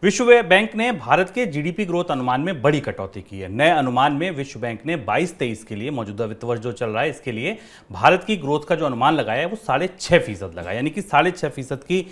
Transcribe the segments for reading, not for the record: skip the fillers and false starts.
विश्व बैंक ने भारत के जीडीपी ग्रोथ अनुमान में बड़ी कटौती की है। नए अनुमान में विश्व बैंक ने 22-23 के लिए, मौजूदा वित्त वर्ष जो चल रहा है इसके लिए भारत की ग्रोथ का जो अनुमान लगाया है वो 6.5% लगाया, यानी कि 6.5% की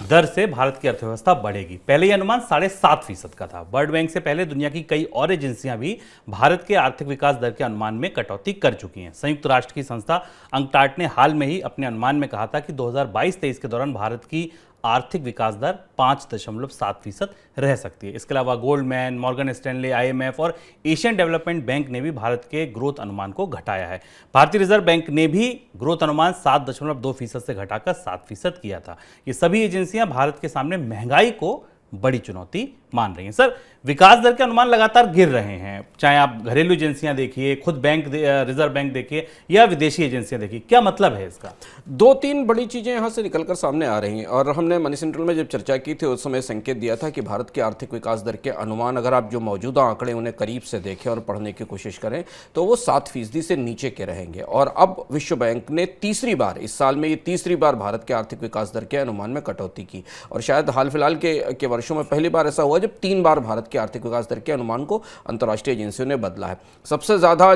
दर से भारत की अर्थव्यवस्था बढ़ेगी। पहले ये अनुमान 7.5% का था। वर्ल्ड बैंक से पहले दुनिया की कई और एजेंसियां भी भारत के आर्थिक विकास दर के अनुमान में कटौती कर चुकी हैं। संयुक्त राष्ट्र की संस्था अंकटाड ने हाल में ही अपने अनुमान में कहा था कि 2022-23 के दौरान भारत की आर्थिक विकास दर 5.7% रह सकती है। इसके अलावा गोल्डमैन, मॉर्गन स्टैनले, IMF और एशियन डेवलपमेंट बैंक ने भी भारत के ग्रोथ अनुमान को घटाया है। भारतीय रिजर्व बैंक ने भी ग्रोथ अनुमान 7.2% से घटाकर 7% किया था। ये सभी एजेंसियां भारत के सामने महंगाई को बड़ी चुनौती मान रही हैं। सर, विकास दर के अनुमान लगातार गिर रहे हैं, चाहे आप घरेलू एजेंसियां देखिए, खुद बैंक रिजर्व बैंक देखिए या विदेशी एजेंसियां देखिए, क्या मतलब है इसका? दो तीन बड़ी चीजें यहां से निकलकर सामने आ रही हैं और हमने मनी सेंट्रल में जब चर्चा की थी उस समय संकेत दिया था कि भारत की आर्थिक विकास दर के अनुमान, अगर आप जो मौजूदा आंकड़े उन्हें करीब से देखें और पढ़ने की कोशिश करें तो वो 7% से नीचे के रहेंगे। और अब विश्व बैंक ने तीसरी बार, इस साल में ये तीसरी बार भारत के आर्थिक विकास दर के अनुमान में कटौती की और शायद हाल फिलहाल के वर्षों में पहली बार ऐसा हुआ जब 3 बार भारत के आर्थिक विकास दर के अनुमान को अंतर्राष्ट्रीय एजेंसियों ने बदला है। सबसे ज़्यादा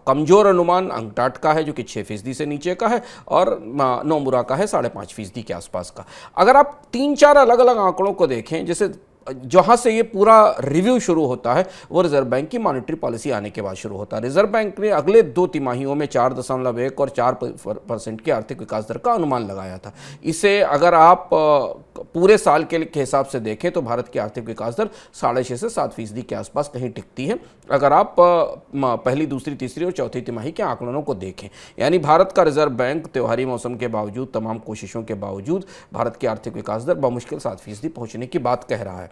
कमजोर अनुमान अंकटाड का है जो कि 6% से नीचे का है और नोमुरा का है 5.5% के आसपास का। अगर आप 3-4 अलग अलग आंकड़ों को देखें, जैसे जहां से ये पूरा रिव्यू शुरू होता है वो रिजर्व बैंक की मॉनेटरी पॉलिसी आने के बाद शुरू होता है। रिजर्व बैंक ने अगले 2 तिमाहियों में 4.1 और 4% की आर्थिक विकास दर का अनुमान लगाया था। इसे अगर आप पूरे साल के हिसाब से देखें तो भारत की आर्थिक विकास दर 6.5 से 7% के आसपास कहीं टिकती है, अगर आप पहली, दूसरी, तीसरी और चौथी तिमाही के आंकड़ों को देखें। यानी भारत का रिजर्व बैंक त्योहारी मौसम के बावजूद, तमाम कोशिशों के बावजूद भारत की आर्थिक विकास दर बमुश्किल 7% पहुंचने की बात कह रहा है।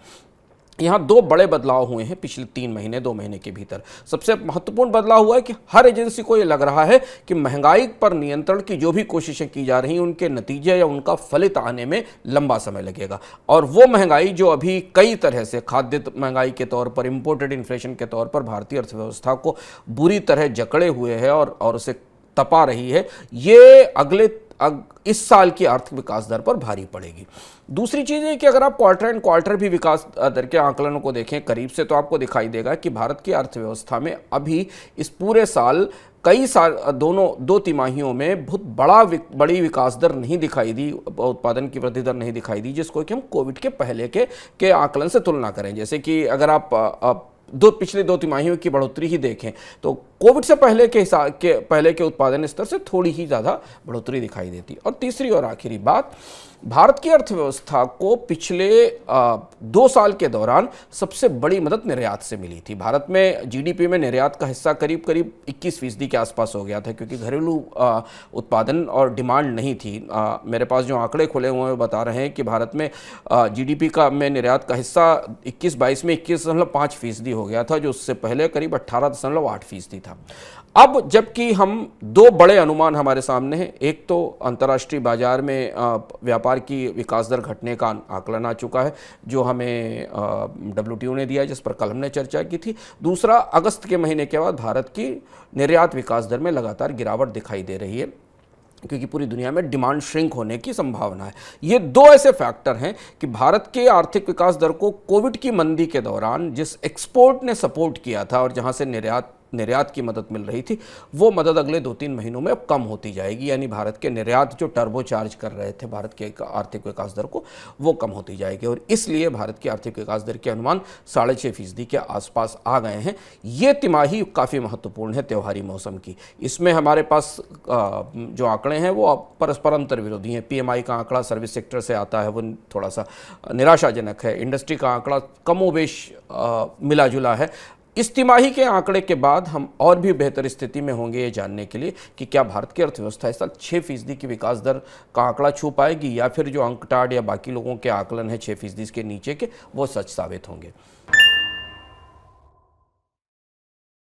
यहाँ 2 बड़े बदलाव हुए हैं पिछले 3 महीने 2 महीने के भीतर। सबसे महत्वपूर्ण बदलाव हुआ है कि हर एजेंसी को ये लग रहा है कि महंगाई पर नियंत्रण की जो भी कोशिशें की जा रही हैं उनके नतीजे या उनका फलित आने में लंबा समय लगेगा। और वो महंगाई जो अभी कई तरह से खाद्य महंगाई के तौर पर, इंपोर्टेड इन्फ्लेशन के तौर पर भारतीय अर्थव्यवस्था को बुरी तरह जकड़े हुए है और उसे तपा रही है, ये इस साल की आर्थिक विकास दर पर भारी पड़ेगी। दूसरी चीज़ है कि अगर आप क्वार्टर एंड क्वार्टर भी विकास दर के आंकलनों को देखें करीब से तो आपको दिखाई देगा कि भारत की अर्थव्यवस्था में अभी इस पूरे साल कई साल दो तिमाहियों में बहुत बड़ी विकास दर नहीं दिखाई दी, उत्पादन की वृद्धि दर नहीं दिखाई दी, जिसको कि हम कोविड के पहले के आकलन से तुलना करें। जैसे कि अगर आप पिछले 2 तिमाहियों की बढ़ोतरी ही देखें तो कोविड से पहले के उत्पादन स्तर से थोड़ी ही ज़्यादा बढ़ोतरी दिखाई देती। और तीसरी और आखिरी बात, भारत की अर्थव्यवस्था को पिछले 2 साल के दौरान सबसे बड़ी मदद निर्यात से मिली थी। भारत में जीडीपी में निर्यात का हिस्सा करीब 21% के आसपास हो गया था, क्योंकि घरेलू उत्पादन और डिमांड नहीं थी। मेरे पास जो आंकड़े खुले हुए हैं बता रहे हैं कि भारत में जीडीपी में निर्यात का हिस्सा 21-22 में 21.5% हो गया था, जो उससे पहले करीब 18.8% था। अब जबकि हम 2 बड़े अनुमान हमारे सामने हैं, एक तो अंतर्राष्ट्रीय बाजार में व्यापार की विकास दर घटने का आकलन आ चुका है जो हमें WTO ने दिया, जिस पर कल हमने चर्चा की थी। दूसरा, अगस्त के महीने के बाद भारत की निर्यात विकास दर में लगातार गिरावट दिखाई दे रही है, क्योंकि पूरी दुनिया में डिमांड श्रिंक होने की संभावना है। ये 2 ऐसे फैक्टर हैं कि भारत के आर्थिक विकास दर को कोविड की मंदी के दौरान जिस एक्सपोर्ट ने सपोर्ट किया था और जहां से निर्यात की मदद मिल रही थी, वो मदद अगले 2-3 महीनों में अब कम होती जाएगी। यानी भारत के निर्यात जो टर्बो चार्ज कर रहे थे भारत के आर्थिक विकास दर को, वो कम होती जाएगी और इसलिए भारत की आर्थिक विकास दर के अनुमान 6.5% के आसपास आ गए हैं। ये तिमाही काफ़ी महत्वपूर्ण है त्योहारी मौसम की। इसमें हमारे पास जो आंकड़े हैं वो परस्पर अंतर विरोधी हैं। PMI का आंकड़ा सर्विस सेक्टर से आता है, वो थोड़ा सा निराशाजनक है। इंडस्ट्री का आंकड़ा कमोबेश मिला जुला है। इस तिमाही के आंकड़े के बाद हम और भी बेहतर स्थिति में होंगे ये जानने के लिए कि क्या भारत की अर्थव्यवस्था इस साल 6% की विकास दर का आंकड़ा छू पाएगी, या फिर जो अंकटाड या बाकी लोगों के आकलन है 6% के नीचे के, वो सच साबित होंगे।